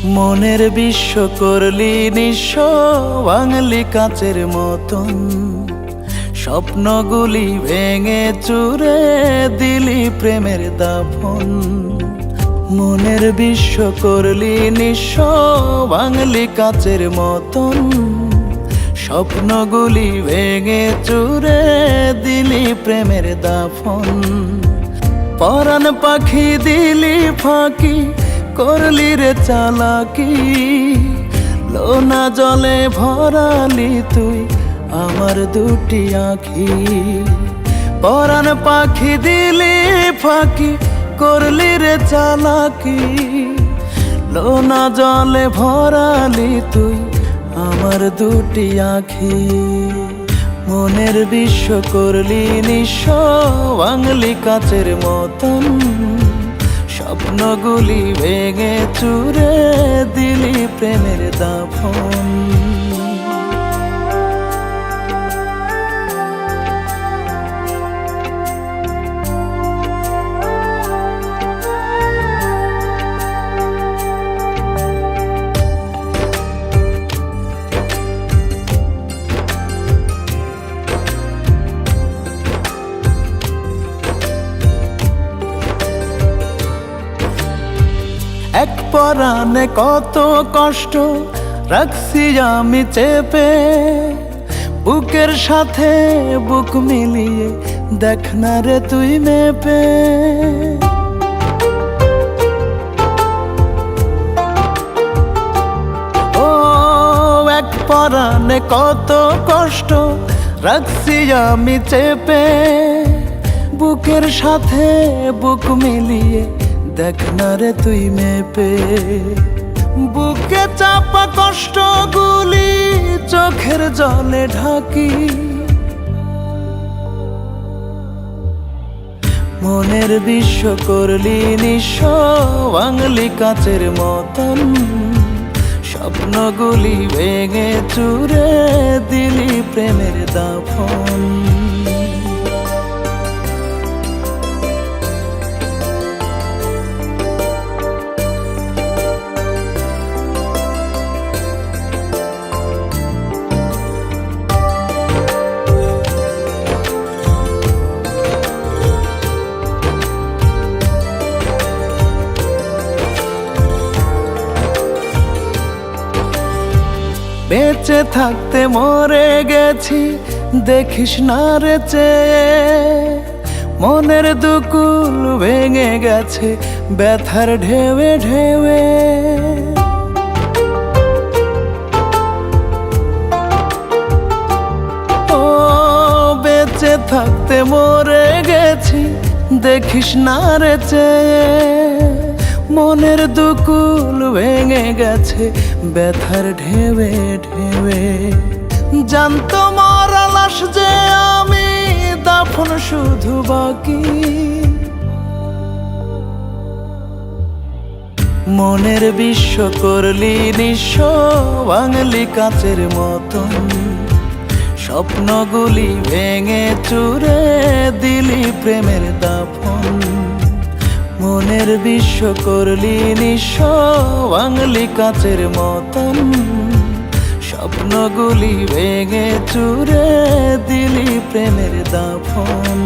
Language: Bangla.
মনের বিশ্ব করলি নিঃস্ব, বাঙালি কাচের মতন। স্বপ্নগুলি ভেঙে চুরে দিলি প্রেমের দাফন। মনের বিশ্ব করলি নিঃস্ব, বাঙালি কাচের মতন। স্বপ্নগুলি ভেঙে চুরে দিলি প্রেমের দাফন। পরাণ পাখি দিলি ফাঁকি, করলি রে চালাকি। লোনা জলে ভরালি তুই আমার দুটি আঁখি। পরাণ পাখি দিলি ফাঁকি, করলি রে চালাকি। লোনা জলে ভরালি তুই আমার দুটি আঁখি। মনের বিশ্ব করলি নিঃস্ব, বাঙালি কাচের মতন। স্বপ্নগুলি ভেঙে চুরে দিলি প্রেমের দাফন। এক পরাণে কত কষ্ট রাখছি আমি চেপে। বুকের সাথে বুক মিলিয়ে দেখ না রে তুই মেপে। ও এক পরাণে কত কষ্ট রাখছি আমি চেপে। বুকের সাথে বুক মিলিয়ে দেখ না রে তুই মেপে। বুকে চাপা কষ্ট গুলি চোখের জলে ঢাকি। মনের বিশ্ব করলি নিঃস্ব, বাঙালি কাচের মতন। স্বপ্নগুলি ভেঙে চুরে দিলি প্রেমের দাফন। বেঁচে থাকতে মরে গেছি দেখিস না রে চেয়ে। মনের দুকুল ভেঙে গেছে ব্যথার ঢেউে ঢেউে। ও বেঁচে থাকতে মরে গেছি দেখিস না রে চেয়ে। মনের দুকুল ভেঙে গেছে ব্যথার ঢেউে ঢেউে। জানতো মরা লাশ যে আমি, দাফন শুধু বাকি। মনের বিশ্ব করলি নিঃস্ব, বাঙালি কাচের মতন। স্বপ্নগুলি ভেঙে চুরে দিলি প্রেমের দাফন। মনের বিশ্ব করলি নিঃস্ব, বাঙালি কাচের মতন। স্বপ্নগুলি ভেঙে চুরে দিলি প্রেমের দাফন।